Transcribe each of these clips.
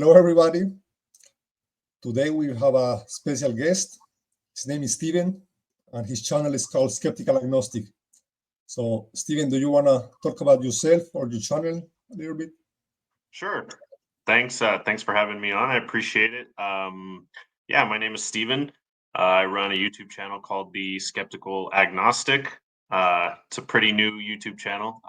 Hello, everybody. Today we have a special guest. His name is Steven, and his channel is called Skeptical Agnostic. So, Steven, do you want to talk about yourself or your channel a little bit? Sure. Thanks. Thanks for having me on. I appreciate it. Yeah, my name is Steven. I run a YouTube channel called the Skeptical Agnostic. It's a pretty new YouTube channel.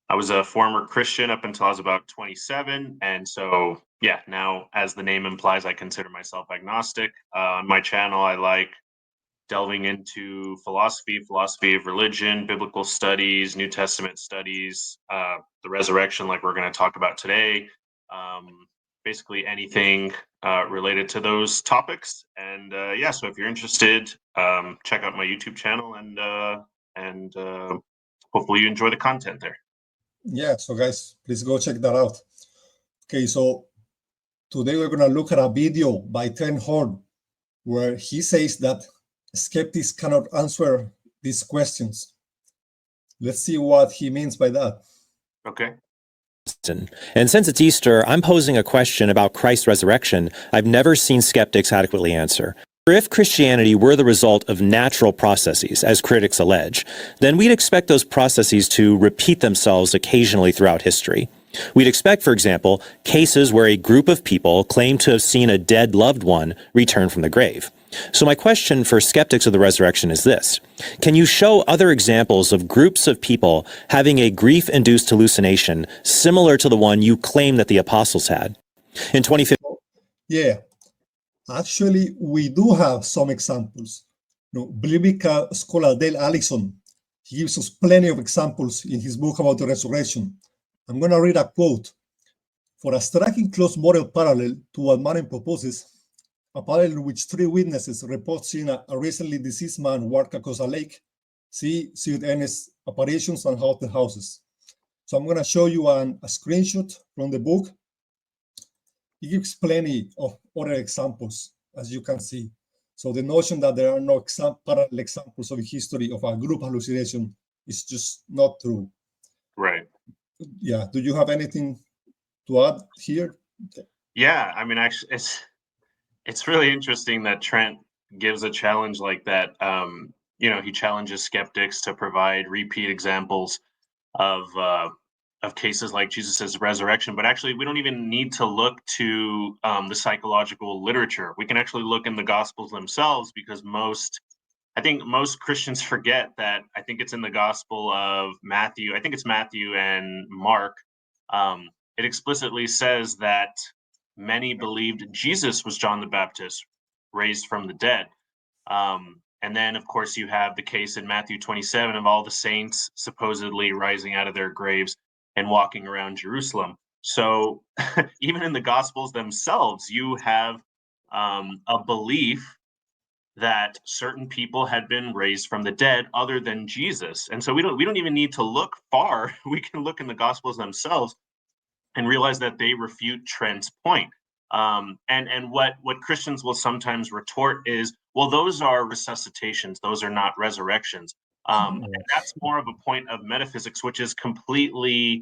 I was a former Christian up until I was about 27. And so, yeah, now as the name implies, I consider myself agnostic. On my channel, I like delving into philosophy of religion, biblical studies, New Testament studies, the resurrection, like we're going to talk about today, basically anything related to those topics. And yeah, so if you're interested, check out my YouTube channel and hopefully you enjoy the content there. Yeah, so guys, please go check that out. Okay, so today we're going to look at a video by Trent Horn where he says that skeptics cannot answer these questions. Let's see what he means by that. Okay. And since it's Easter, I'm posing a question about Christ's resurrection I've never seen skeptics adequately answer. If Christianity were the result of natural processes, as critics allege, then we'd expect those processes to repeat themselves occasionally throughout history. We'd expect, for example, cases where a group of people claim to have seen a dead loved one return from the grave. So my question for skeptics of the resurrection is this. Can you show other examples of groups of people having a grief-induced hallucination similar to the one you claim that the apostles had? In 2015... Yeah, actually, we do have some examples. Biblical scholar Dale Allison, he gives us plenty of examples in his book about the resurrection. I'm going to read a quote. For a striking close moral parallel to what Manning proposes, a parallel in which three witnesses report seeing a recently deceased man walk across a lake, see Ernest's apparitions and haunted houses. So I'm going to show you a screenshot from the book. He gives plenty of other examples, as you can see. So the notion that there are no parallel examples of history of a group hallucination is just not true. Right. Yeah. Do you have anything to add here? Yeah. I mean, actually, it's really interesting that Trent gives a challenge like that. He challenges skeptics to provide repeat examples of cases like Jesus's resurrection. But actually, we don't even need to look to the psychological literature. We can actually look in the Gospels themselves, because I think most Christians forget that. I think it's in the Gospel of Matthew. I think it's Matthew and Mark. It explicitly says that many believed Jesus was John the Baptist, raised from the dead. And then, of course, you have the case in Matthew 27 of all the saints supposedly rising out of their graves and walking around Jerusalem. So even in the Gospels themselves, you have a belief that certain people had been raised from the dead other than Jesus. And so we don't even need to look far. We can look in the Gospels themselves and realize that they refute Trent's point. And what Christians will sometimes retort is, well, those are resuscitations. Those are not resurrections. And that's more of a point of metaphysics, which is completely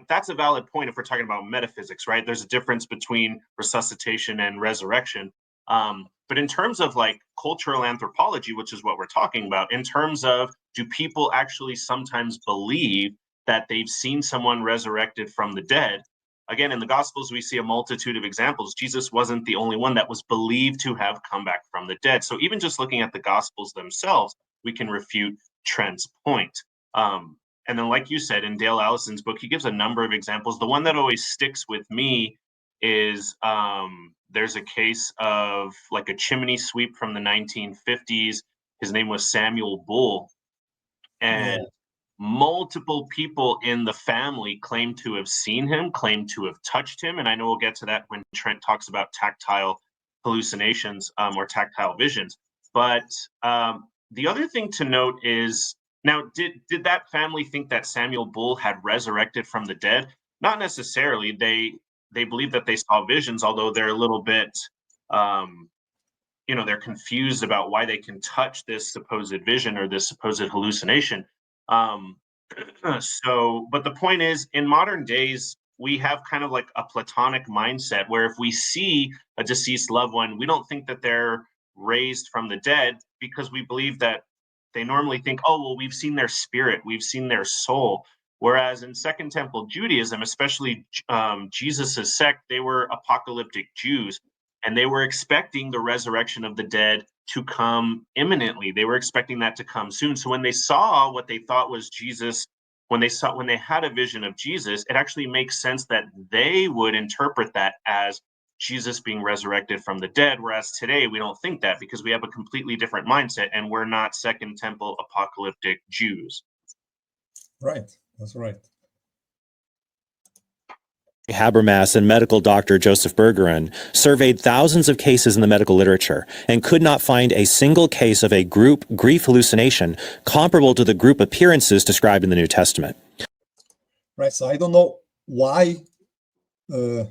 that's a valid point if we're talking about metaphysics, right? There's a difference between resuscitation and resurrection. But in terms of like cultural anthropology, which is what we're talking about, in terms of, do people actually sometimes believe that they've seen someone resurrected from the dead? Again, in the Gospels, we see a multitude of examples. Jesus wasn't the only one that was believed to have come back from the dead. So even just looking at the Gospels themselves, we can refute Trent's point. And then, like you said, in Dale Allison's book, he gives a number of examples. The one that always sticks with me is there's a case of like a chimney sweep from the 1950s. His name was Samuel Bull. And multiple people in the family claim to have seen him, claim to have touched him. And I know we'll get to that when Trent talks about tactile hallucinations or tactile visions. But the other thing to note is, now, did that family think that Samuel Bull had resurrected from the dead? Not necessarily. They believe that they saw visions, although they're a little bit, they're confused about why they can touch this supposed vision or this supposed hallucination. But the point is, in modern days, we have kind of like a Platonic mindset where if we see a deceased loved one, we don't think that they're raised from the dead, because we believe that they normally think, oh, well, we've seen their spirit, we've seen their soul. Whereas in Second Temple Judaism, especially Jesus's sect, they were apocalyptic Jews, and they were expecting the resurrection of the dead to come imminently. They were expecting that to come soon. So when they saw what they thought was Jesus, when they had a vision of Jesus, it actually makes sense that they would interpret that as Jesus being resurrected from the dead. Whereas today we don't think that, because we have a completely different mindset, and we're not Second Temple apocalyptic Jews. Right. That's right. Habermas and medical doctor Joseph Bergeron surveyed thousands of cases in the medical literature and could not find a single case of a group grief hallucination comparable to the group appearances described in the New Testament. Right. So I don't know why they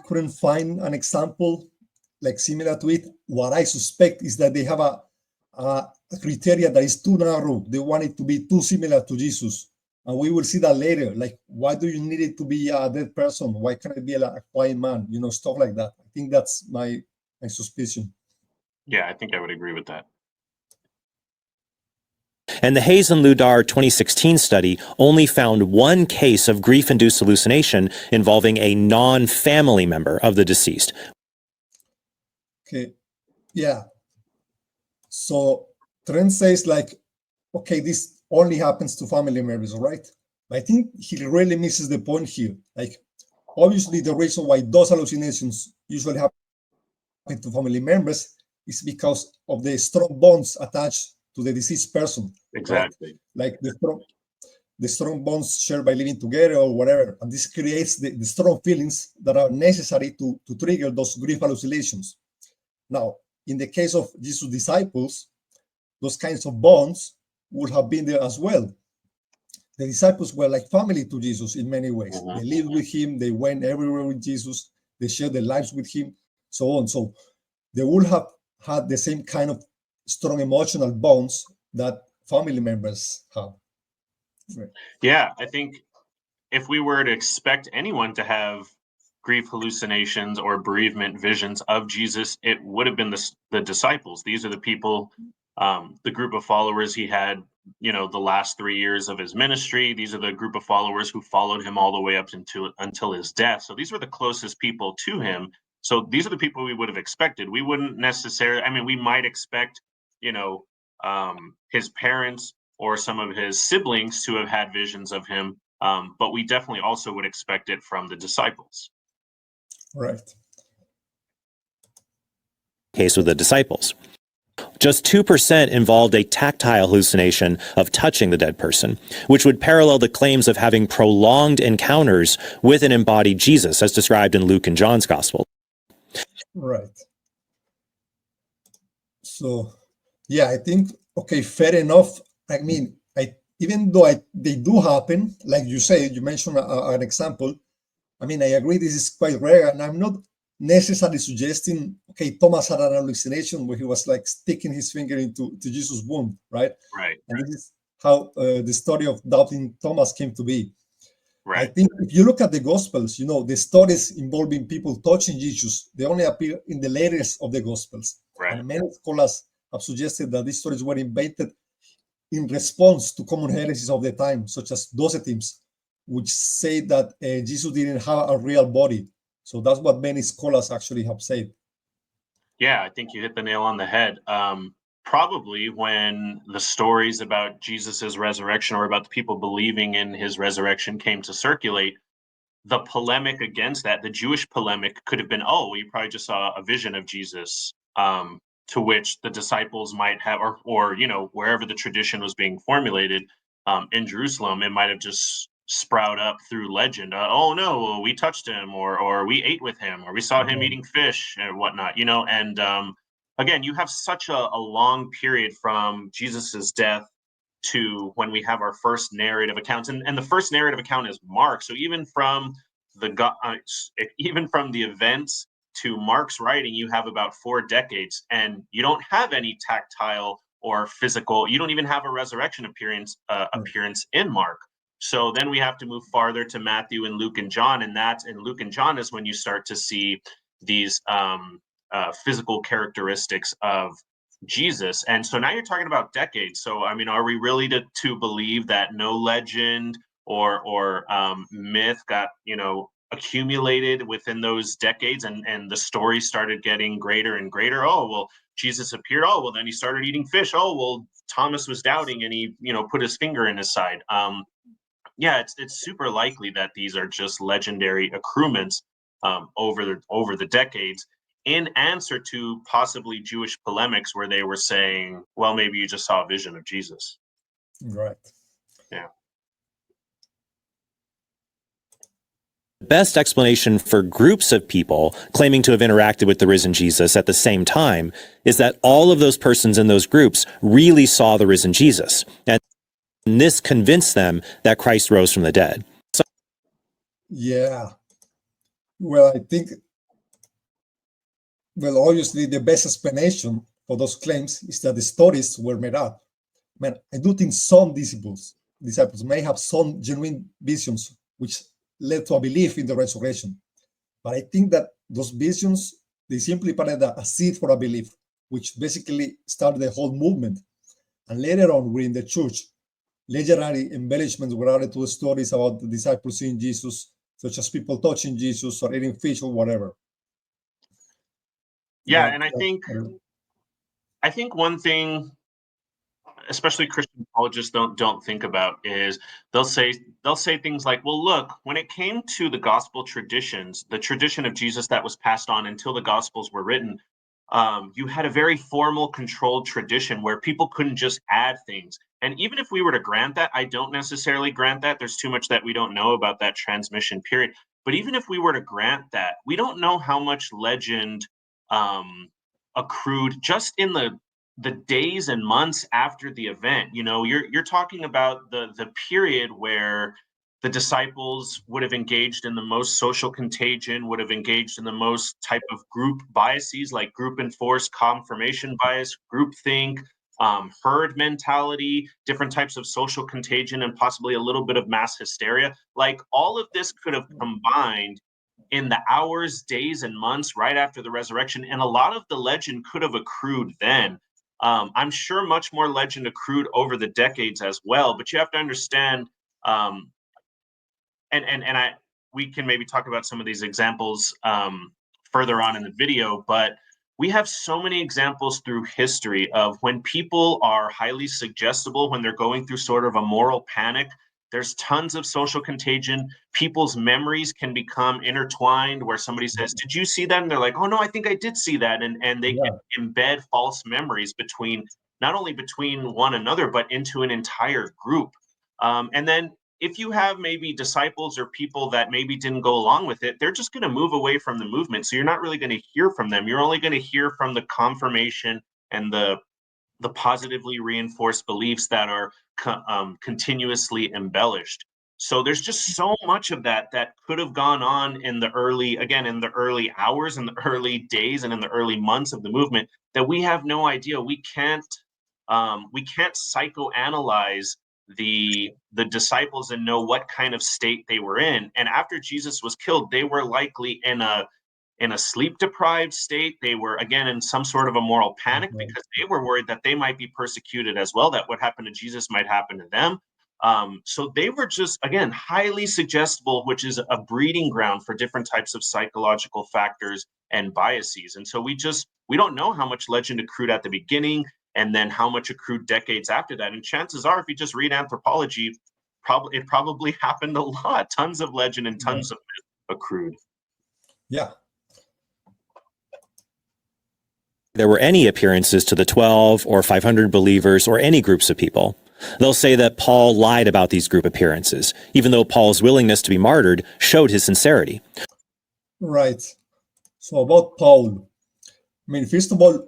couldn't find an example like similar to it. What I suspect is that they have a criteria that is too narrow. They want it to be too similar to Jesus. And we will see that later. Like, why do you need it to be a dead person? Why can't it be a quiet man? You know, stuff like that. I think that's my suspicion. Yeah, I think I would agree with that. And the Hayes and Ludar 2016 study only found one case of grief-induced hallucination involving a non-family member of the deceased. Okay, yeah. So Trent says, like, okay, this only happens to family members, right? But I think he really misses the point here. Like, obviously, the reason why those hallucinations usually happen to family members is because of the strong bonds attached to the deceased person. Exactly. Right? Like the strong bonds shared by living together or whatever. And this creates the strong feelings that are necessary to trigger those grief hallucinations. Now, in the case of Jesus' disciples, those kinds of bonds would have been there as well. The disciples were like family to Jesus in many ways. Mm-hmm. They lived with him, they went everywhere with Jesus, they shared their lives with him, so on. So they would have had the same kind of strong emotional bonds that family members have. Right. Yeah, I think if we were to expect anyone to have grief hallucinations or bereavement visions of Jesus, it would have been the disciples. These are the people, the group of followers he had, the last 3 years of his ministry. These are the group of followers who followed him all the way up until his death. So these were the closest people to him. So these are the people we would have expected. We wouldn't necessarily, we might expect, his parents or some of his siblings to have had visions of him. But we definitely also would expect it from the disciples. Right. Case with the disciples. Just 2% involved a tactile hallucination of touching the dead person, which would parallel the claims of having prolonged encounters with an embodied Jesus, as described in Luke and John's Gospel. Right. So, yeah, I think, okay, fair enough. Even though they do happen, like you say, you mentioned an example. I agree this is quite rare, and I'm not necessarily suggesting, okay, Thomas had an hallucination where he was like sticking his finger into Jesus' wound, right? Right. And this is how the story of doubting Thomas came to be. Right. I think if you look at the Gospels, the stories involving people touching Jesus, they only appear in the latest of the Gospels. Right. And many scholars have suggested that these stories were invented in response to common heresies of the time, such as Docetims, which say that Jesus didn't have a real body. So that's what many scholars actually have said. Yeah, I think you hit the nail on the head. Probably when the stories about Jesus's resurrection or about the people believing in his resurrection came to circulate, the polemic against that, the Jewish polemic, could have been, oh, you probably just saw a vision of Jesus, to which the disciples might have, or wherever the tradition was being formulated in Jerusalem, it might have just sprout up through legend. Oh no, we touched him, or we ate with him, or we saw him eating fish and whatnot. And again, you have such a long period from Jesus's death to when we have our first narrative accounts, and the first narrative account is Mark. So even from the events to Mark's writing, you have about 4 decades, and you don't have any tactile or physical. You don't even have a resurrection appearance in Mark. So then we have to move farther to Matthew and Luke and John, and that's in Luke and John is when you start to see these physical characteristics of Jesus. And so now you're talking about decades. So I mean, are we really to believe that no legend or myth got accumulated within those decades, and the story started getting greater and greater? Oh well, Jesus appeared. Oh well, then he started eating fish. Oh well, Thomas was doubting, and he put his finger in his side. Yeah, it's super likely that these are just legendary accruements over the decades, in answer to possibly Jewish polemics where they were saying, well, maybe you just saw a vision of Jesus. Right. Yeah. The best explanation for groups of people claiming to have interacted with the risen Jesus at the same time is that all of those persons in those groups really saw the risen Jesus. And this convinced them that Christ rose from the dead. So, yeah. Well, I think, obviously the best explanation for those claims is that the stories were made up. Man, I do think some disciples may have some genuine visions which led to a belief in the resurrection. But I think that those visions, they simply planted a seed for a belief, which basically started the whole movement. And later on, within the church, legendary embellishments were added to the stories about the disciples seeing Jesus, such as people touching Jesus or eating fish or whatever. Yeah, and I think one thing, especially Christian apologists don't think about, is they'll say things like, well, look, when it came to the gospel traditions, the tradition of Jesus that was passed on until the gospels were written, you had a very formal, controlled tradition where people couldn't just add things. And even if we were to grant that, I don't necessarily grant that. There's too much that we don't know about that transmission period. But even if we were to grant that, we don't know how much legend accrued just in the days and months after the event. You're talking about the period where the disciples would have engaged in the most social contagion, would have engaged in the most type of group biases like group enforced confirmation bias, groupthink, herd mentality, different types of social contagion, and possibly a little bit of mass hysteria. Like all of this could have combined in the hours, days, and months right after the resurrection. And a lot of the legend could have accrued then. I'm sure much more legend accrued over the decades as well, but you have to understand, we can maybe talk about some of these examples further on in the video, but we have so many examples through history of when people are highly suggestible, when they're going through sort of a moral panic. There's tons of social contagion. People's memories can become intertwined where somebody says, did you see that? And they're like, oh no, I think I did see that. And they can embed false memories not only between one another, but into an entire group. And then if you have maybe disciples or people that maybe didn't go along with it, they're just going to move away from the movement. So you're not really going to hear from them. You're only going to hear from the confirmation and the positively reinforced beliefs that are continuously embellished. So there's just so much of that could have gone on in the early hours, in the early days, and in the early months of the movement that we have no idea. We can't psychoanalyze the disciples and know what kind of state they were in. And after Jesus was killed, they were likely in a sleep deprived state. They were again in some sort of a moral panic because they were worried that they might be persecuted as well, that what happened to Jesus might happen to them. So they were just, again, highly suggestible, which is a breeding ground for different types of psychological factors and biases. And so we don't know how much legend accrued at the beginning and then how much accrued decades after that. And chances are, if you just read anthropology, it probably happened a lot. Tons of legend and tons of myth accrued. Yeah. There were any appearances to the 12 or 500 believers or any groups of people. They'll say that Paul lied about these group appearances, even though Paul's willingness to be martyred showed his sincerity. Right. So about Paul, I mean, first of all,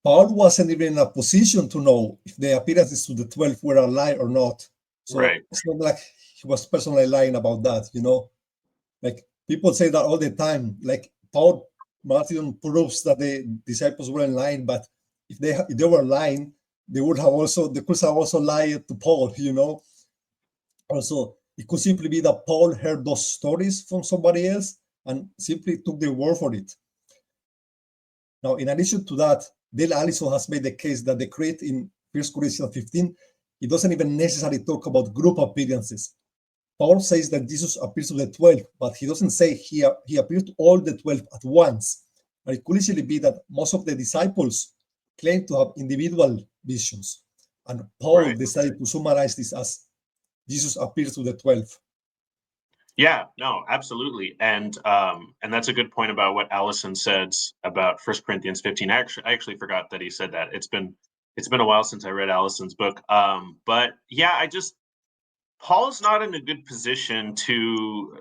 Paul wasn't even in a position to know if the appearances to the 12 were a lie or not. So It's not like he was personally lying about that, Like people say that all the time. Like Paul martyrdom proves that the disciples weren't lying, but if they were lying, they could have also lied to Paul, Also, It could simply be that Paul heard those stories from somebody else and simply took their word for it. Now, in addition to that, Dale Allison has made the case that the creed in 1 Corinthians 15, it doesn't even necessarily talk about group appearances. Paul says that Jesus appears to the 12, but he doesn't say he appeared to all the 12 at once. And it could easily be that most of the disciples claim to have individual visions. And Paul decided to summarize this as Jesus appears to the 12. Yeah, no, absolutely. And that's a good point about what Allison says about 1 Corinthians 15. I actually forgot that he said that. It's been a while since I read Allison's book. But yeah, Paul's not in a good position to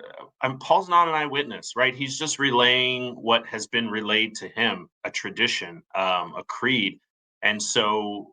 Paul's not an eyewitness, right? He's just relaying what has been relayed to him, a tradition, a creed. And so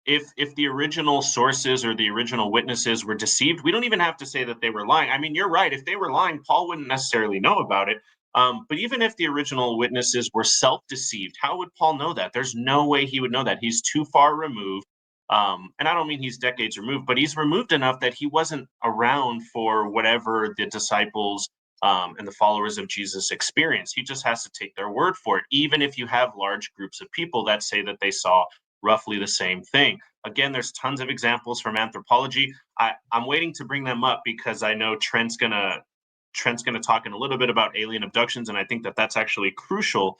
if the original sources or the original witnesses were deceived, we don't even have to say that they were lying. I mean, you're right. If they were lying, Paul wouldn't necessarily know about it. But even if the original witnesses were self-deceived, how would Paul know that? There's no way he would know that. He's too far removed. And I don't mean he's decades removed, but he's removed enough that he wasn't around for whatever the disciples and the followers of Jesus experienced. He just has to take their word for it, even if you have large groups of people that say that they saw roughly the same thing. Again, there's tons of examples from anthropology. I'm waiting to bring them up because I know Trent's gonna talk in a little bit about alien abductions, and I think that that's actually crucial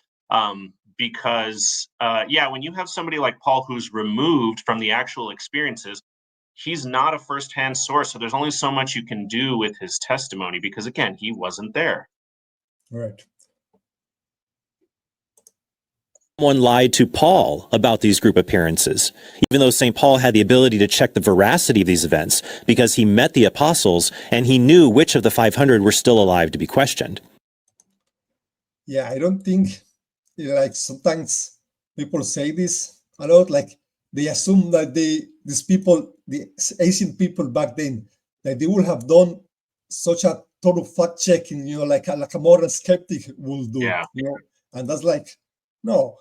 because when you have somebody like Paul who's removed from the actual experiences, he's not a firsthand source, so there's only so much you can do with his testimony because, again, he wasn't there. Right. Someone lied to Paul about these group appearances, even though St. Paul had the ability to check the veracity of these events because he met the apostles and he knew which of the 500 were still alive to be questioned. Yeah, I don't think, like sometimes people say this a lot, like they assume that these people, the ancient people back then, that they would have done such a total fact checking, like a modern skeptic would do, and that's like, no,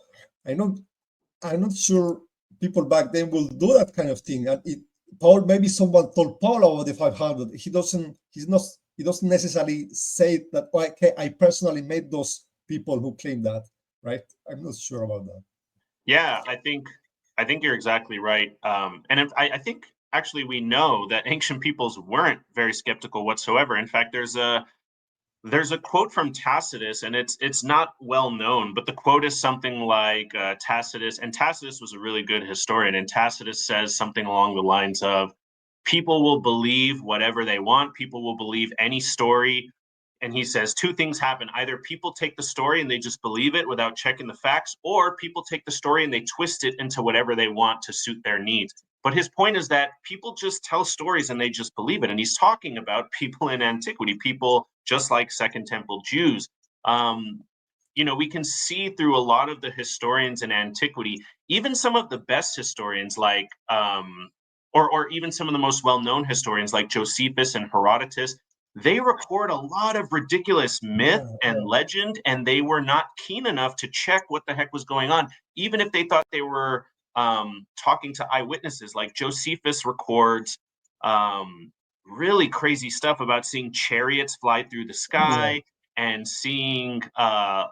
I'm not sure people back then will do that kind of thing. And Paul, maybe someone told Paul about the 500. He doesn't necessarily say that, okay, I personally met those people who claim that, right? I'm not sure about that. Yeah, I think you're exactly right. And I think actually we know that ancient peoples weren't very skeptical whatsoever. In fact, there's a quote from Tacitus, and it's not well known, but the quote is something like Tacitus was a really good historian, and Tacitus says something along the lines of, people will believe whatever they want, people will believe any story, and he says two things happen. Either people take the story and they just believe it without checking the facts, or people take the story and they twist it into whatever they want to suit their needs. But his point is that people just tell stories and they just believe it. And he's talking about people in antiquity, people just like Second Temple Jews. We can see through a lot of the historians in antiquity, even some of the best historians like, or even some of the most well-known historians like Josephus and Herodotus, they record a lot of ridiculous myth and legend, and they were not keen enough to check what the heck was going on, even if they thought they were talking to eyewitnesses. Like Josephus records really crazy stuff about seeing chariots fly through the sky and seeing a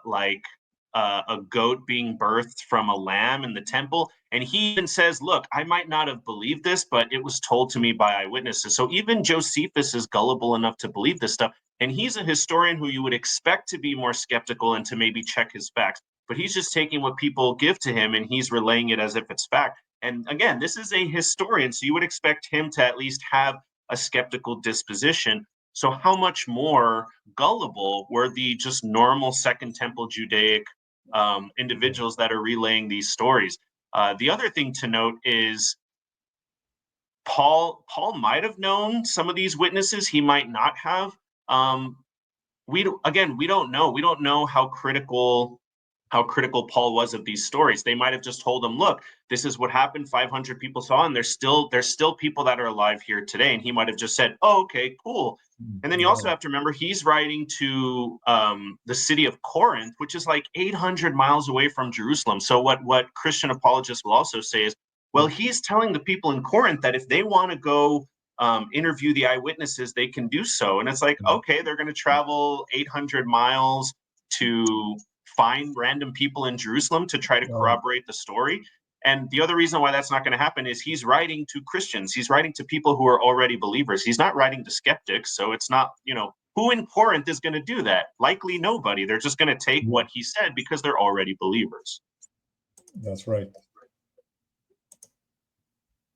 goat being birthed from a lamb in the temple. And he even says, look, I might not have believed this, but it was told to me by eyewitnesses. So even Josephus is gullible enough to believe this stuff. And he's a historian who you would expect to be more skeptical and to maybe check his facts. But he's just taking what people give to him and he's relaying it as if it's fact. And again, this is a historian, so you would expect him to at least have a skeptical disposition. So how much more gullible were the just normal Second Temple Judaic individuals that are relaying these stories? The other thing to note is Paul might have known some of these witnesses. He might not have. We don't know. We don't know how critical Paul was of these stories. They might have just told him, look, this is what happened. 500 people saw, and there's still people that are alive here today. And he might have just said, oh, okay, cool. And then you also have to remember, he's writing to the city of Corinth, which is like 800 miles away from Jerusalem. So what Christian apologists will also say is, well, he's telling the people in Corinth that if they want to go interview the eyewitnesses, they can do so. And it's like, okay, they're going to travel 800 miles to find random people in Jerusalem to try to corroborate the story. And the other reason why that's not going to happen is he's writing to Christians. He's writing to people who are already believers. He's not writing to skeptics. So it's not, who in Corinth is going to do that? Likely nobody. They're just going to take what he said because they're already believers. That's right.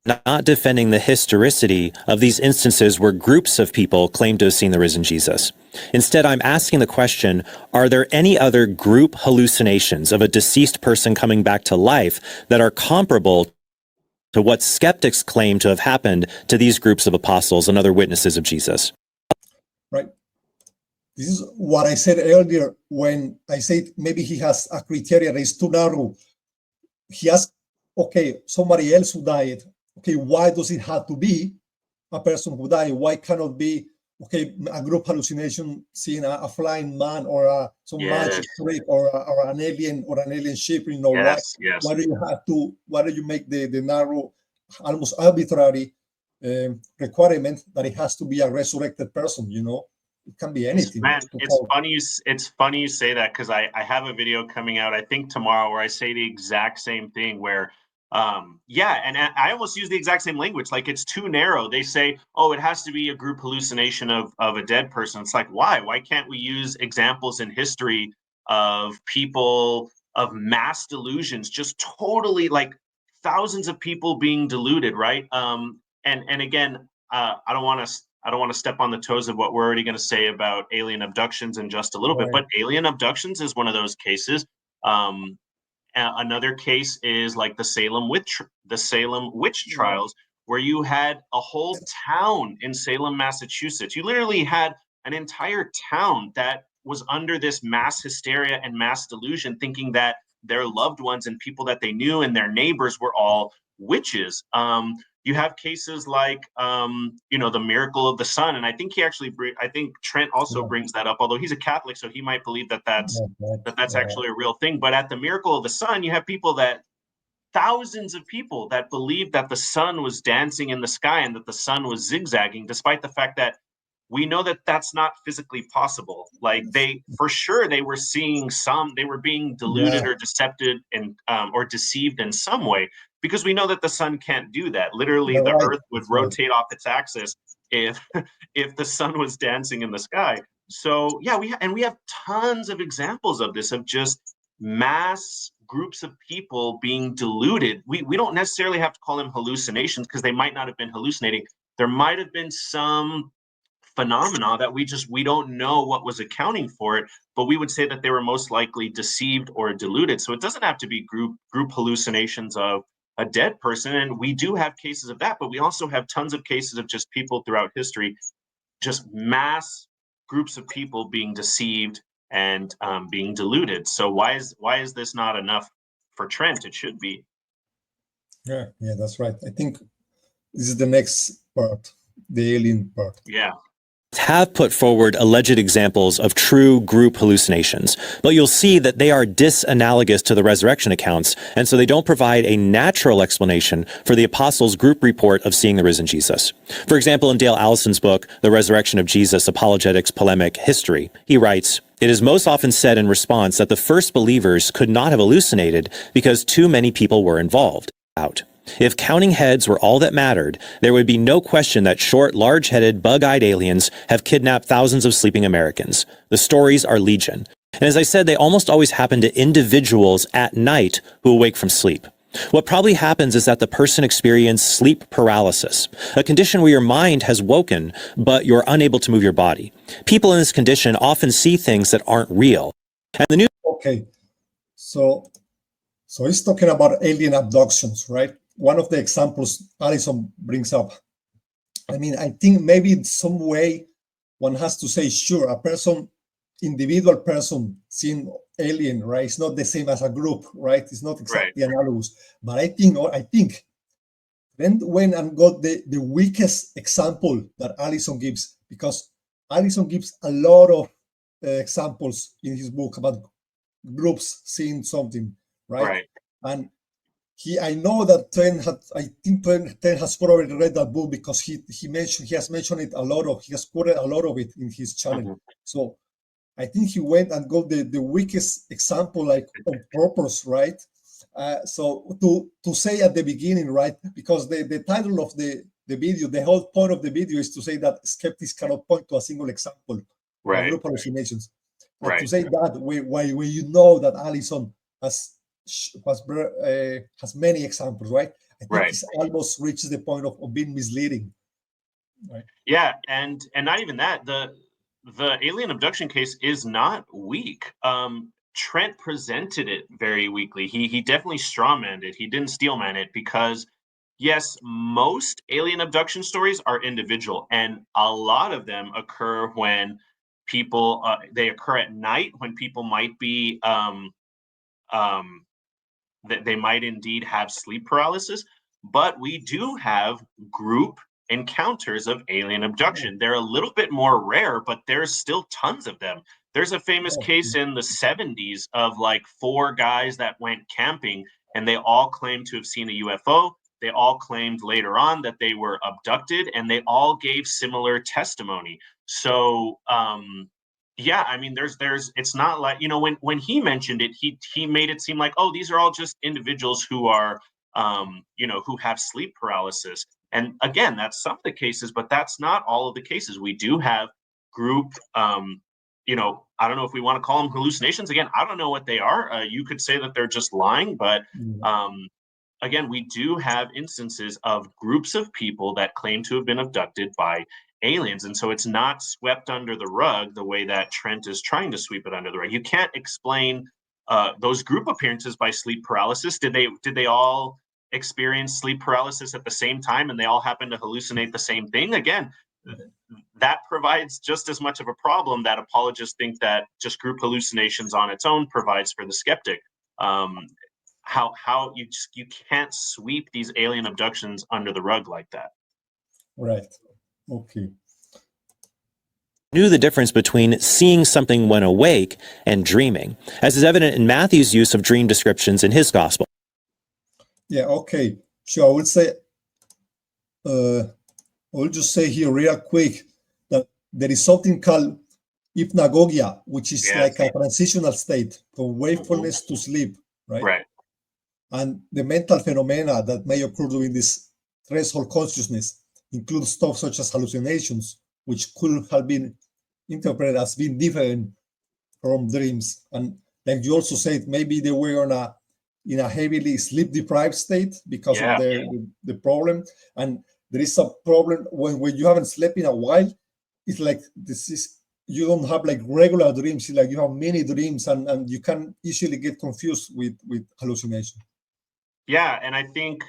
Not defending the historicity of these instances where groups of people claim to have seen the risen Jesus. Instead, I'm asking the question, are there any other group hallucinations of a deceased person coming back to life that are comparable to what skeptics claim to have happened to these groups of apostles and other witnesses of Jesus? Right. This is what I said earlier when I said maybe he has a criteria that is too narrow. He asked, okay, somebody else who died. Okay, why does it have to be a person who died? Why cannot be, okay, a group hallucination seeing a flying man or some magic trick or an alien ship? Yes. Why do you make the narrow, almost arbitrary requirement that it has to be a resurrected person? It can be anything. Man, it's funny you say that, because I have a video coming out, I think tomorrow, where I say the exact same thing, where and I almost use the exact same language. Like, it's too narrow. They say, oh, it has to be a group hallucination of a dead person. It's like, why can't we use examples in history of people, of mass delusions, just totally, like, thousands of people being deluded, right? And again, I don't want to step on the toes of what we're already going to say about alien abductions in just a little bit, but alien abductions is one of those cases. Another case is like the Salem witch trials, where you had a whole town in Salem, Massachusetts. You literally had an entire town that was under this mass hysteria and mass delusion, thinking that their loved ones and people that they knew and their neighbors were all witches. You have cases like, the miracle of the sun. And I think Trent also brings that up, although he's a Catholic, so he might believe that that's actually a real thing. But at the miracle of the sun, you have thousands of people that believed that the sun was dancing in the sky and that the sun was zigzagging, despite the fact that we know that that's not physically possible. Like, they were seeing they were being deluded or decepted and or deceived in some way, because we know that the sun can't do that. Literally, the earth would rotate off its axis if the sun was dancing in the sky. So we have tons of examples of this, of just mass groups of people being deluded. We don't necessarily have to call them hallucinations, because they might not have been hallucinating. There might have been some phenomena that we don't know what was accounting for it, but we would say that they were most likely deceived or deluded. So it doesn't have to be group hallucinations of a dead person. And we do have cases of that, but we also have tons of cases of just people throughout history, just mass groups of people being deceived and being deluded. So why is this not enough for Trent? It should be. Yeah, that's right. I think this is the next part, the alien part. Yeah. Have put forward alleged examples of true group hallucinations, but you'll see that they are disanalogous to the resurrection accounts, and so they don't provide a natural explanation for the apostles' group report of seeing the risen Jesus. For example, in Dale Allison's book, The Resurrection of Jesus, Apologetics, Polemic, History, he writes, "It is most often said in response that the first believers could not have hallucinated because too many people were involved." If counting heads were all that mattered, there would be no question that short, large-headed, bug-eyed aliens have kidnapped thousands of sleeping Americans. The stories are legion. And as I said, they almost always happen to individuals at night who awake from sleep. What probably happens is that the person experienced sleep paralysis, a condition where your mind has woken, but you're unable to move your body. People in this condition often see things that aren't real. And the new... Okay, so he's talking about alien abductions, right? One of the examples Allison brings up. I mean, I think maybe in some way one has to say, sure, individual person seeing alien, right? It's not the same as a group, right? It's not exactly analogous. But I think then when I got the weakest example that Allison gives, because Allison gives a lot of examples in his book about groups seeing something, right? And I know that I think Trent has probably read that book because he has mentioned it a lot he has quoted a lot of it in his channel. Mm-hmm. So I think he went and got the weakest example, like on purpose, right? So to say at the beginning, right? Because the title of the video, the whole point of the video is to say that skeptics cannot point to a single example of group hallucinations. And to say that when you know that Allison has many examples, right? I think it's almost reaches the point of being misleading. Right? Yeah, and not even that. The alien abduction case is not weak. Trent presented it very weakly. He definitely strawmanned it. He didn't steelman it because, yes, most alien abduction stories are individual, and a lot of them occur when people they occur at night when people might be they might indeed have sleep paralysis. But we do have group encounters of alien abduction. They're a little bit more rare, but there's still tons of them. There's a famous case in the 70s of like 4 guys that went camping and they all claimed to have seen a UFO. They all claimed later on that they were abducted and they all gave similar testimony. So yeah, I mean, there's it's not like, when he mentioned it, he made it seem like, oh, these are all just individuals who are who have sleep paralysis. And again, that's some of the cases, but that's not all of the cases. We do have group I don't know if we want to call them hallucinations. Again, I don't know what they are. You could say that they're just lying, but again, we do have instances of groups of people that claim to have been abducted by aliens. And so it's not swept under the rug the way that Trent is trying to sweep it under the rug. You can't explain those group appearances by sleep paralysis. Did they all experience sleep paralysis at the same time and they all happen to hallucinate the same thing? Again, that provides just as much of a problem that apologists think that just group hallucinations on its own provides for the skeptic. How you can't sweep these alien abductions under the rug like that. Right. Okay. Knew the difference between seeing something when awake and dreaming, as is evident in Matthew's use of dream descriptions in his gospel. Yeah, okay. So I would say, I'll just say here real quick that there is something called hypnagogia, which is like a transitional state from wakefulness to sleep, right? Right. And the mental phenomena that may occur during this threshold consciousness include stuff such as hallucinations, which could have been interpreted as being different from dreams. And like you also said, maybe they were in a heavily sleep-deprived state because of the problem. And there is a problem when you haven't slept in a while. It's like you don't have like regular dreams. It's like you have many dreams, and you can easily get confused with hallucination. Yeah, and I think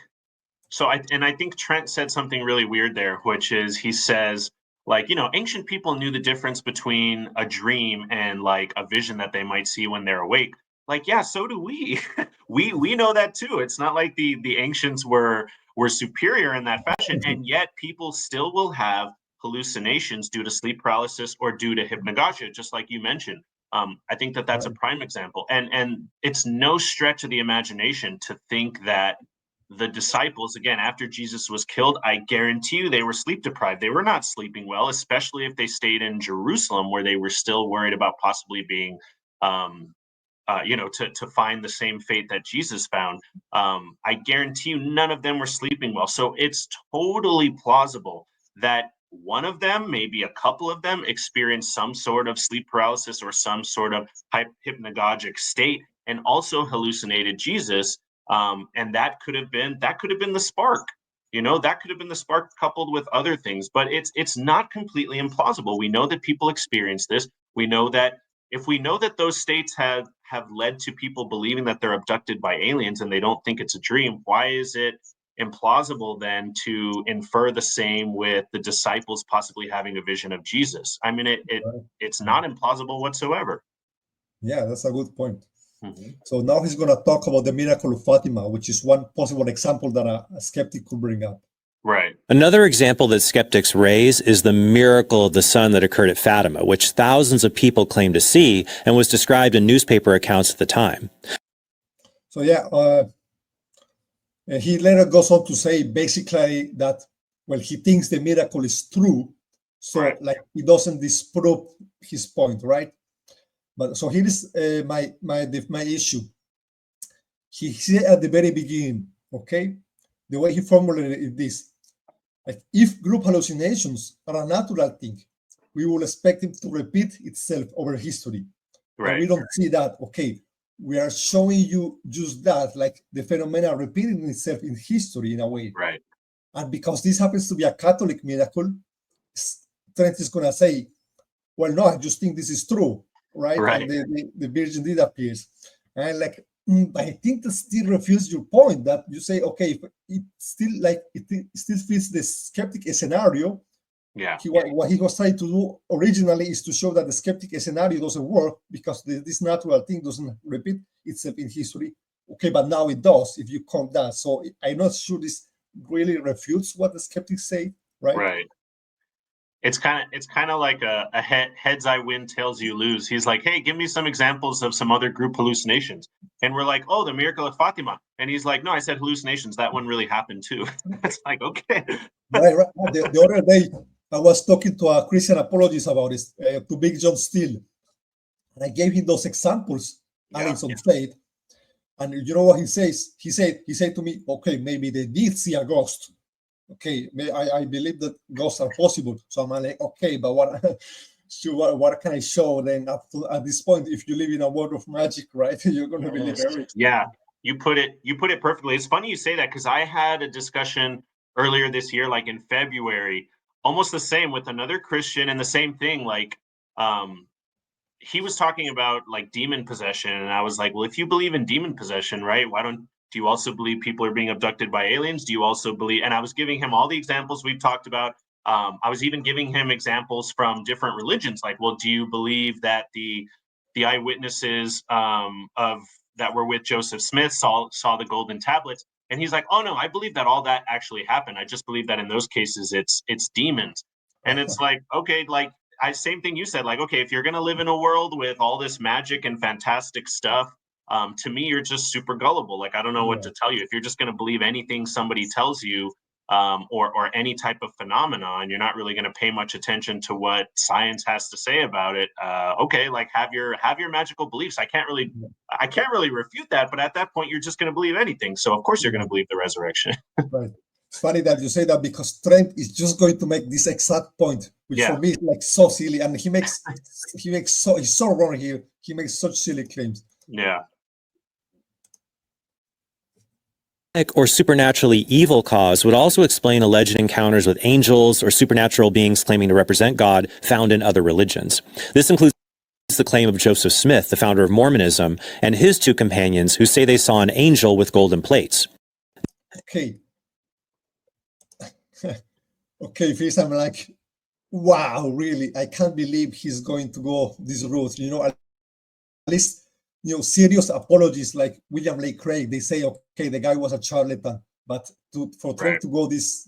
I think Trent said something really weird there, which is he says, like, ancient people knew the difference between a dream and like a vision that they might see when they're awake. Like, yeah, so do we. we know that too. It's not like the ancients were superior in that fashion, and yet people still will have hallucinations due to sleep paralysis or due to hypnagogia, just like you mentioned. I think that's a prime example, and it's no stretch of the imagination to think that the disciples, again, after Jesus was killed, I guarantee you they were sleep deprived. They were not sleeping well, especially if they stayed in Jerusalem, where they were still worried about possibly being to find the same fate that Jesus found. I guarantee you none of them were sleeping well. So it's totally plausible that one of them, maybe a couple of them, experienced some sort of sleep paralysis or some sort of hypnagogic state and also hallucinated Jesus. And that could have been the spark. That could have been the spark coupled with other things, but it's not completely implausible. We know that people experience this. We know that if we know that those states have led to people believing that they're abducted by aliens and they don't think it's a dream, why is it implausible then to infer the same with the disciples possibly having a vision of Jesus? I mean, it's not implausible whatsoever. Yeah, that's a good point. Mm-hmm. So now he's going to talk about the miracle of Fatima, which is one possible example that a skeptic could bring up. Right. Another example that skeptics raise is the miracle of the sun that occurred at Fatima, which thousands of people claim to see and was described in newspaper accounts at the time. So yeah, He later goes on to say basically that, well, he thinks the miracle is true, so Right. like he doesn't disprove his point, right? But so here is my issue. He said at the very beginning, okay, the way he formulated it is this: like, if group hallucinations are a natural thing, we will expect it to repeat itself over history. And we Right. don't see that. Okay, we are showing you just that, like the phenomena repeating itself in history in a way. Right. And because this happens to be a Catholic miracle, Trent is going to say, well, no, I just think this is true, right? Right. And the Virgin did appears. And like, I think that still refutes your point that you say, okay, it still like it still fits the skeptic scenario. Yeah. What he was trying to do originally is to show that the skeptic scenario doesn't work because this natural thing doesn't repeat itself in history. Okay, but now it does if you count that. So I'm not sure this really refutes what the skeptics say, right? Right. It's kind of like a heads I win, tails you lose. He's like, hey, give me some examples of some other group hallucinations. And we're like, oh, the miracle of Fatima. And he's like, no, I said hallucinations. That one really happened too. It's like, okay. Right. The other day, I was talking to a Christian apologist about this, to Big John Steele. And I gave him those examples Allison said. And you know what he says? He said to me, okay, maybe they did see a ghost. Okay, I believe that ghosts are possible. So I'm like, okay, but what can I show then at this point? If you live in a world of magic, right? You're going to believe everything. Yeah, you put it perfectly. It's funny you say that because I had a discussion earlier this year, like in February, almost the same with another Christian, and the same thing. Like, he was talking about like demon possession, and I was like, well, if you believe in demon possession, right, do you also believe people are being abducted by aliens? Do you also believe? And I was giving him all the examples we've talked about. I was even giving him examples from different religions. Like, well, do you believe that the eyewitnesses of that were with Joseph Smith saw the golden tablets? And he's like, oh no, I believe that all that actually happened. I just believe that in those cases it's demons. And it's like, okay, like same thing you said, like, okay, if you're gonna live in a world with all this magic and fantastic stuff, to me, you're just super gullible. Like, I don't know what to tell you. If you're just going to believe anything somebody tells you, or any type of phenomenon, you're not really going to pay much attention to what science has to say about it. Okay, like have your magical beliefs. I can't really refute that. But at that point, you're just going to believe anything. So of course you're going to believe the resurrection. Right. It's funny that you say that because Trent is just going to make this exact point, which for me is like so silly, and he's so wrong here. He makes such silly claims. Yeah. Or supernaturally evil cause would also explain alleged encounters with angels or supernatural beings claiming to represent God found in other religions. This includes the claim of Joseph Smith, the founder of Mormonism, and his two companions who say they saw an angel with golden plates. Okay. Okay, first I'm like, wow, really? I can't believe he's going to go this route. At least, serious apologists like William Lane Craig, they say, okay, the guy was a charlatan, but try to go this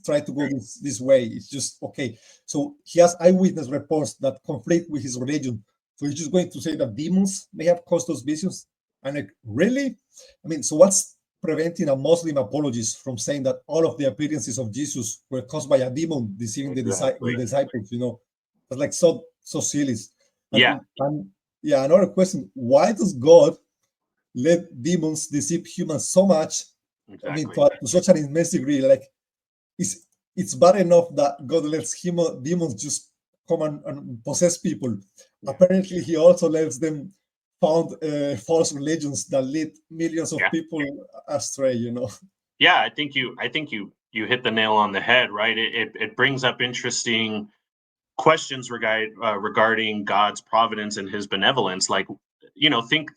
way, it's just okay. So he has eyewitness reports that conflict with his religion. So he's just going to say that demons may have caused those visions. And like, really? I mean, so what's preventing a Muslim apologist from saying that all of the appearances of Jesus were caused by a demon deceiving the disciples? It's like so silly. And another question: why does God let demons deceive humans so much? Exactly. I mean, to such an immense degree. Like, it's bad enough that God lets demons just come and possess people. Yeah. Apparently, He also lets them found false religions that lead millions of people astray. Yeah, I think you hit the nail on the head, right? It brings up interesting questions regarding God's providence and His benevolence. Like,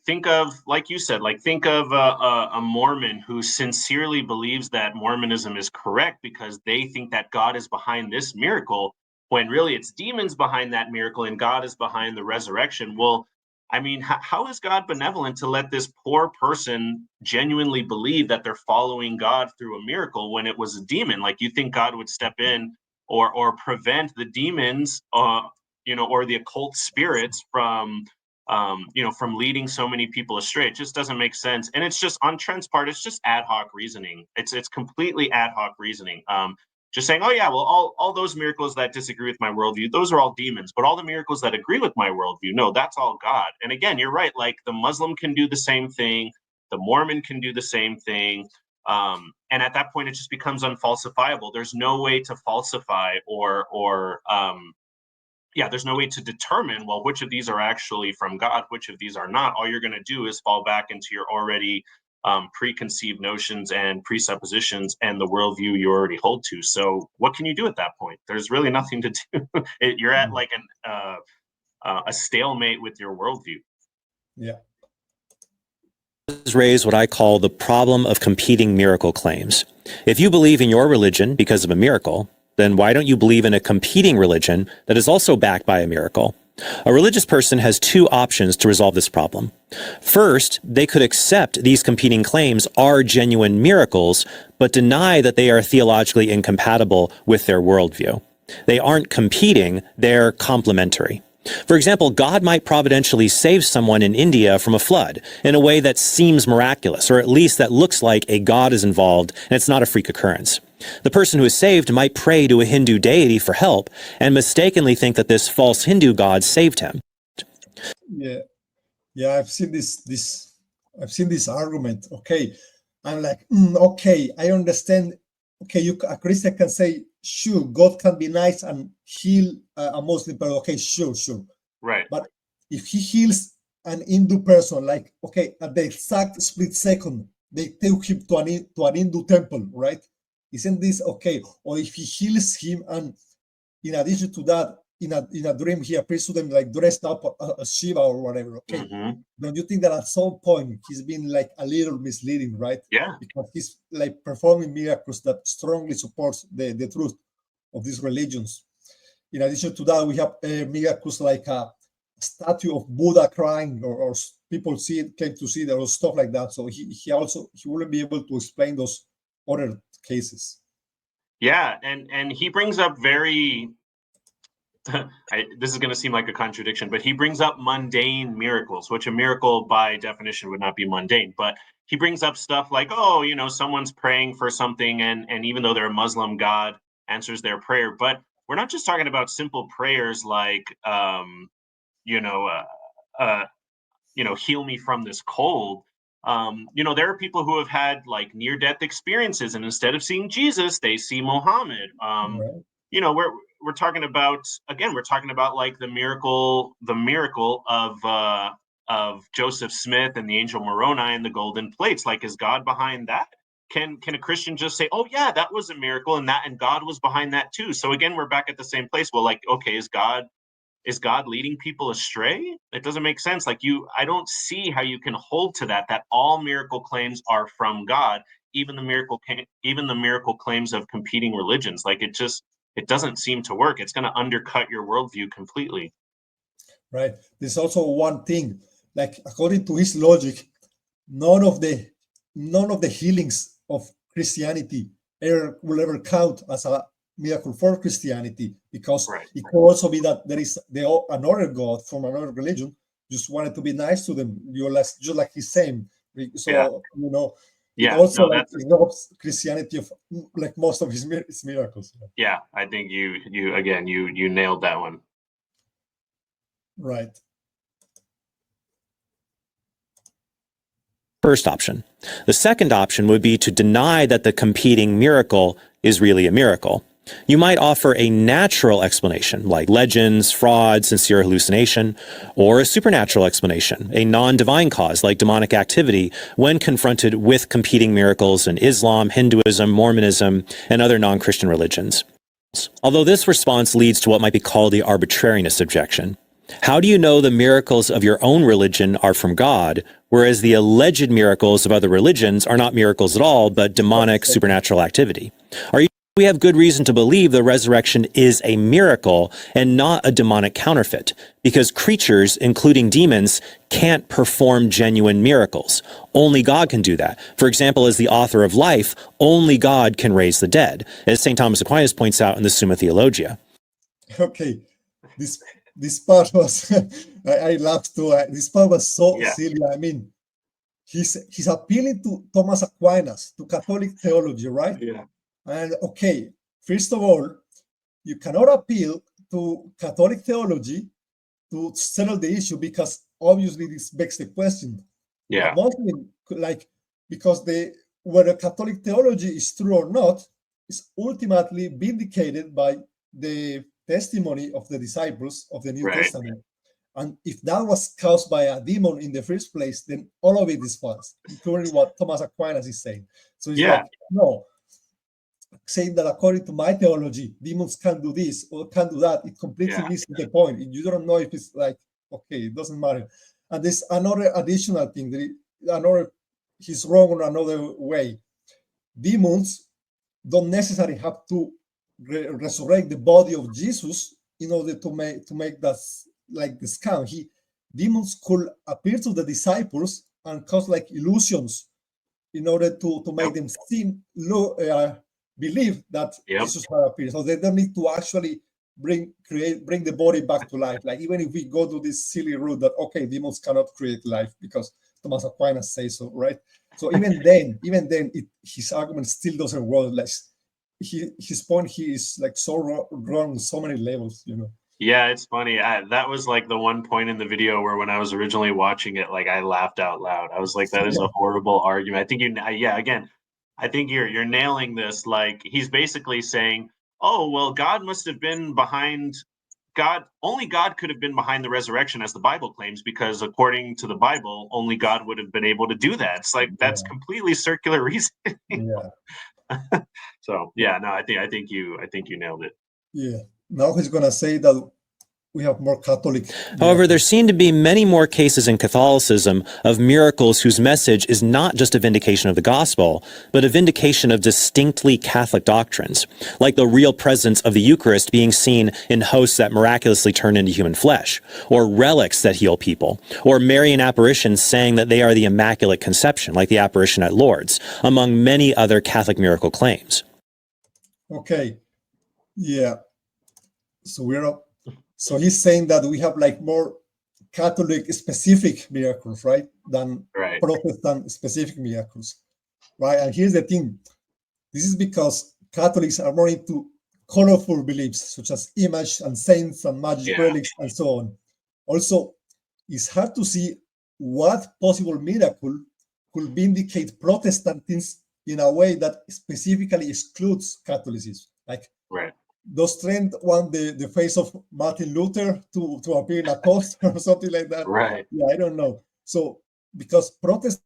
think of, like you said, think of a Mormon who sincerely believes that Mormonism is correct because they think that God is behind this miracle, when really it's demons behind that miracle and God is behind the resurrection. Well, I mean, how is God benevolent to let this poor person genuinely believe that they're following God through a miracle when it was a demon? Like, you think God would step in or prevent the demons, or the occult spirits from from leading so many people astray. It just doesn't make sense. And it's just, on Trent's part, it's just ad hoc reasoning. It's completely ad hoc reasoning. Just saying, oh yeah, well, all those miracles that disagree with my worldview, those are all demons. But all the miracles that agree with my worldview, no, that's all God. And again, you're right. Like, the Muslim can do the same thing. The Mormon can do the same thing. And at that point, it just becomes unfalsifiable. There's no way to falsify there's no way to determine, well, which of these are actually from God, which of these are not. All you're going to do is fall back into your already preconceived notions and presuppositions and the worldview you already hold to. So what can you do at that point? There's really nothing to do. You're at like a stalemate with your worldview. Yeah. Raise what I call the problem of competing miracle claims. If you believe in your religion because of a miracle, then why don't you believe in a competing religion that is also backed by a miracle? A religious person has two options to resolve this problem. First, they could accept these competing claims are genuine miracles, but deny that they are theologically incompatible with their worldview. They aren't competing, they're complementary. For example, God might providentially save someone in India from a flood in a way that seems miraculous, or at least that looks like a God is involved and it's not a freak occurrence. The person who is saved might pray to a Hindu deity for help and mistakenly think that this false Hindu god saved him. Yeah, I've seen this argument. Okay, I'm like, okay, I understand. Okay, a Christian can say, sure, God can be nice and heal a Muslim person. Okay, sure. Right. But if he heals an Hindu person, like, okay, at the exact split second, they take him to an Hindu temple, right? Isn't this okay? Or if he heals him, and in addition to that, in a dream, he appears to them like dressed up as Shiva or whatever, okay? Mm-hmm. Don't you think that at some point he's been like a little misleading, right? Yeah. Because he's like performing miracles that strongly supports the truth of these religions. In addition to that, we have miracles like a statue of Buddha crying, or people came to see there or stuff like that. So he wouldn't be able to explain those other cases. Yeah, and he brings up very this is going to seem like a contradiction, but he brings up mundane miracles, which a miracle by definition would not be mundane. But he brings up stuff like, someone's praying for something, and even though they're a Muslim, God answers their prayer. But we're not just talking about simple prayers like, heal me from this cold. There are people who have had like near-death experiences, and instead of seeing Jesus, they see Muhammad. Right. We're talking about like the miracle of Joseph Smith and the angel Moroni and the golden plates. Like, is God behind that? Can a Christian just say, oh yeah, that was a miracle, and God was behind that too? So again, we're back at the same place. Well, like, okay, is God leading people astray? It doesn't make sense. Like, I don't see how you can hold to that all miracle claims are from God, even the miracle claims of competing religions. Like, it doesn't seem to work. It's going to undercut your worldview completely. Right. There's also one thing, like, according to his logic, none of the healings of Christianity will ever count as a miracle for Christianity, because Right. it could also be that there is another God from another religion just wanted to be nice to them. Just like he's saying. So Yeah. it also ignores Christianity of like most of his miracles. Yeah, I think you nailed that one. Right. First option. The second option would be to deny that the competing miracle is really a miracle. You might offer a natural explanation, like legends, fraud, sincere hallucination, or a supernatural explanation, a non-divine cause, like demonic activity, when confronted with competing miracles in Islam, Hinduism, Mormonism, and other non-Christian religions. Although this response leads to what might be called the arbitrariness objection. How do you know the miracles of your own religion are from God, whereas the alleged miracles of other religions are not miracles at all, but demonic supernatural activity? We have good reason to believe the resurrection is a miracle and not a demonic counterfeit, because creatures, including demons, can't perform genuine miracles. Only God can do that. For example, as the author of life, only God can raise the dead, as St. Thomas Aquinas points out in the Summa Theologia. Okay, this part was, I laughed too. This part was so Yeah. silly. I mean, he's appealing to Thomas Aquinas, to Catholic theology, right? Yeah. And okay, first of all, you cannot appeal to Catholic theology to settle the issue, because obviously this begs the question. Yeah. A Muslim, like, because whether Catholic theology is true or not is ultimately vindicated by the testimony of the disciples of the New Right. Testament. And if that was caused by a demon in the first place, then all of it is false, including what Thomas Aquinas is saying. So it's Yeah. like, no, saying that according to my theology, demons can't do this or can't do that, it completely Yeah. misses the point. You don't know if it's like, okay, it doesn't matter. And there's another additional thing, he's wrong on another way. Demons don't necessarily have to resurrect the body of Jesus in order to make that like the scam. Demons could appear to the disciples and cause like illusions in order to make them believe that Jesus had appeared. So they don't need to actually bring the body back to life. Like, even if we go to this silly route that, okay, demons cannot create life because Thomas Aquinas says so, right? So even then, his argument still doesn't work. Like, his point here is like so wrong on so many levels, you know. Yeah, it's funny. That was like the one point in the video where, when I was originally watching it, like, I laughed out loud. I was like, that is a horrible argument. I think again, I think you're nailing this. Like, he's basically saying, oh, well, God must have been behind only God could have been behind the resurrection, as the Bible claims, because according to the Bible, only God would have been able to do that. It's like, that's completely circular reasoning. Yeah. So yeah, no, I think you nailed it. Yeah. Now he's gonna say that we have more Catholic. However, there seem to be many more cases in Catholicism of miracles whose message is not just a vindication of the gospel, but a vindication of distinctly Catholic doctrines, like the real presence of the Eucharist being seen in hosts that miraculously turn into human flesh, or relics that heal people, or Marian apparitions saying that they are the Immaculate Conception, like the apparition at Lourdes, among many other Catholic miracle claims. Okay. Yeah. So he's saying that we have like more Catholic specific miracles, right, than Protestant specific miracles, right? And here's the thing: this is because Catholics are more into colorful beliefs, such as image and saints and magic relics and so on. Also, it's hard to see what possible miracle could vindicate Protestantism in a way that specifically excludes Catholicism. Like, does Trent want the face of Martin Luther to appear in a post or something like that? Right. Yeah, I don't know. So, because Protestants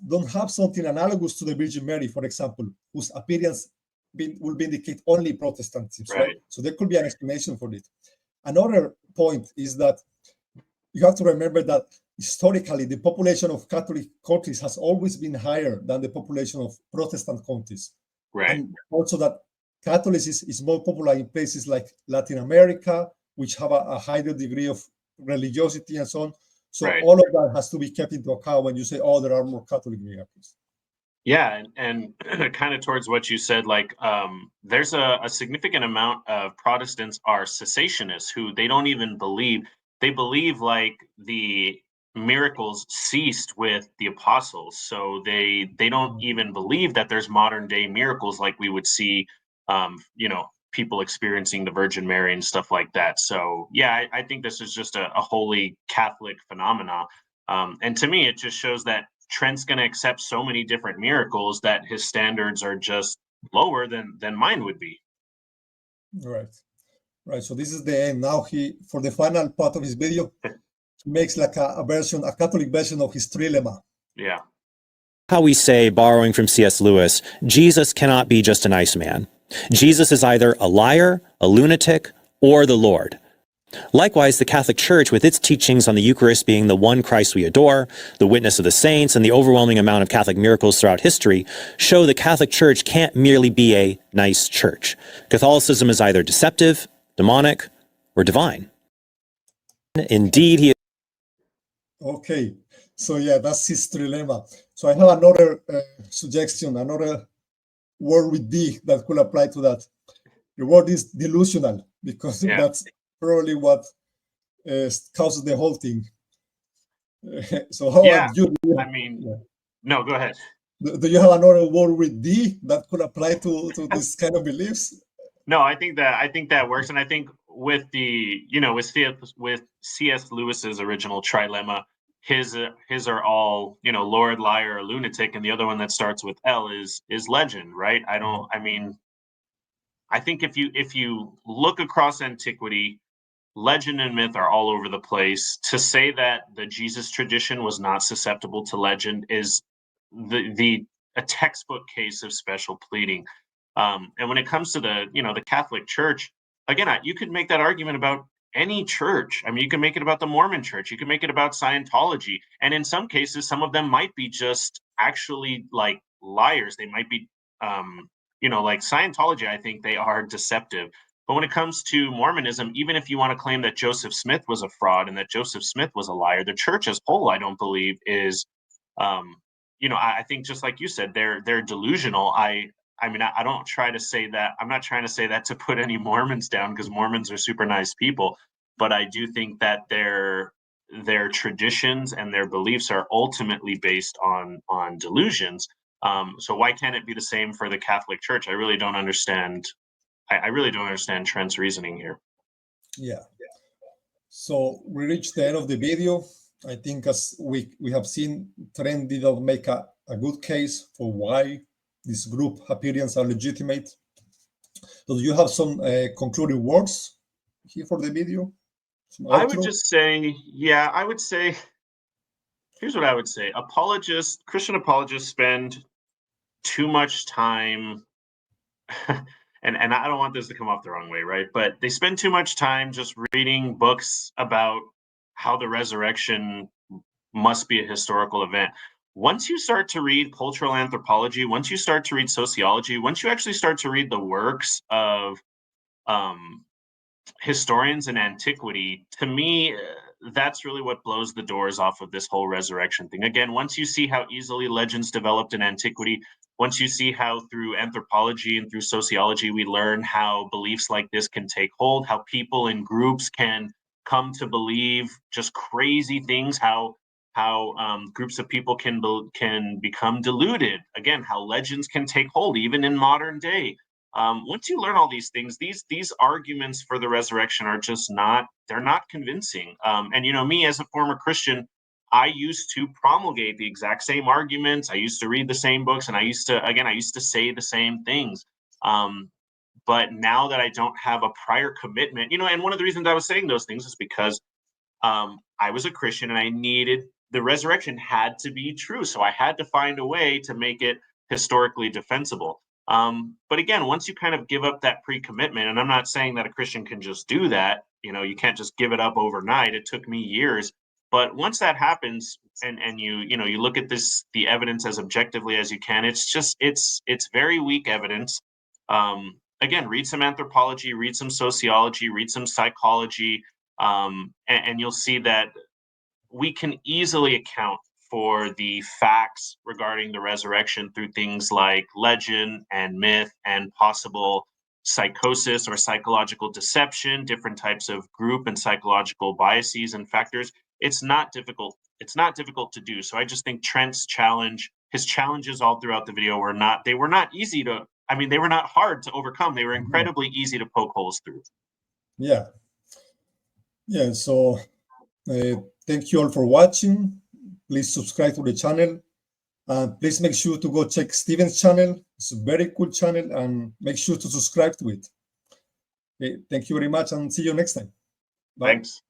don't have something analogous to the Virgin Mary, for example, whose appearance will vindicate only Protestantism, right? So there could be an explanation for it. Another point is that you have to remember that historically the population of Catholic countries has always been higher than the population of Protestant countries. Right. And also that Catholicism is more popular in places like Latin America, which have a higher degree of religiosity and so on. So all of that has to be kept into account when you say, oh, there are more Catholic miracles. Yeah, and kind of towards what you said, like, there's a significant amount of Protestants are cessationists who they don't even believe. They believe like the miracles ceased with the apostles, so they don't even believe that there's modern day miracles like we would see, people experiencing the Virgin Mary and stuff like that. So yeah, I think this is just a wholly Catholic phenomena, and to me, it just shows that Trent's going to accept so many different miracles that his standards are just lower than mine would be. Right. So this is the end. Now for the final part of his video, he makes like a Catholic version of his trilemma. Yeah. How we say, borrowing from C.S. Lewis, Jesus cannot be just a nice man. Jesus is either a liar, a lunatic, or the Lord. Likewise, the Catholic Church, with its teachings on the Eucharist being the one Christ we adore, the witness of the saints, and the overwhelming amount of Catholic miracles throughout history, show the Catholic Church can't merely be a nice church. Catholicism is either deceptive, demonic, or divine. Indeed, he... Okay, so yeah, that's his trilemma. So I have another suggestion, another word with D that could apply to that. The word is delusional, because probably what causes the whole thing. So how Yeah, about you? I mean, no, go ahead. Do you have another word with D that could apply to this kind of beliefs? No, I think that works, and I think with the with C.S. Lewis's original trilemma, his are all Lord, liar, or lunatic, and the other one that starts with L is legend, right? I mean, I think if you look across antiquity, legend and myth are all over the place. To say that the Jesus tradition was not susceptible to legend is a textbook case of special pleading. And when it comes to the Catholic Church, again, you could make that argument about any church. I mean, you can make it about the Mormon Church. You can make it about Scientology. And in some cases, some of them might be just actually like liars. They might be, like Scientology, I think they are deceptive. But when it comes to Mormonism, even if you want to claim that Joseph Smith was a fraud and that Joseph Smith was a liar, the church as whole, I don't believe is, I think just like you said, they're delusional. I mean, I don't try to say that. I'm not trying to say that to put any Mormons down, because Mormons are super nice people. But I do think that their traditions and their beliefs are ultimately based on delusions. So why can't it be the same for the Catholic Church? I really don't understand. I really don't understand Trent's reasoning here. Yeah. So we reached the end of the video. I think as we have seen, Trent did not make a good case for why this group appearance are legitimate. So do you have some concluding words here for the video? I would just say, I would say, here's what I would say. Christian apologists spend too much time, and I don't want this to come off the wrong way, right? But they spend too much time just reading books about how the resurrection must be a historical event. Once you start to read cultural anthropology, once you start to read sociology, once you actually start to read the works of historians in antiquity, to me, that's really what blows the doors off of this whole resurrection thing. Again, once you see how easily legends developed in antiquity, once you see how through anthropology and through sociology we learn how beliefs like this can take hold, how people in groups can come to believe just crazy things, how groups of people can become deluded. Again, how legends can take hold even in modern day. Once you learn all these things, these arguments for the resurrection are just they're not convincing. And me as a former Christian, I used to promulgate the exact same arguments. I used to read the same books, and I used to say the same things. But now that I don't have a prior commitment, and one of the reasons I was saying those things is because I was a Christian and I needed the resurrection had to be true. So I had to find a way to make it historically defensible. But again, once you kind of give up that pre-commitment, and I'm not saying that a Christian can just do that, you can't just give it up overnight. It took me years. But once that happens and you look at the evidence as objectively as you can, it's very weak evidence. Again, read some anthropology, read some sociology, read some psychology, and you'll see that we can easily account for the facts regarding the resurrection through things like legend and myth and possible psychosis or psychological deception, different types of group and psychological biases and factors. It's not difficult. It's not difficult to do. So I just think Trent's his challenges all throughout the video were not easy to, they were not hard to overcome. They were incredibly easy to poke holes through. Yeah. Yeah. So thank you all for watching. Please subscribe to the channel. Please make sure to go check Steven's channel. It's a very cool channel, and make sure to subscribe to it. Okay, thank you very much, and see you next time. Bye. Thanks.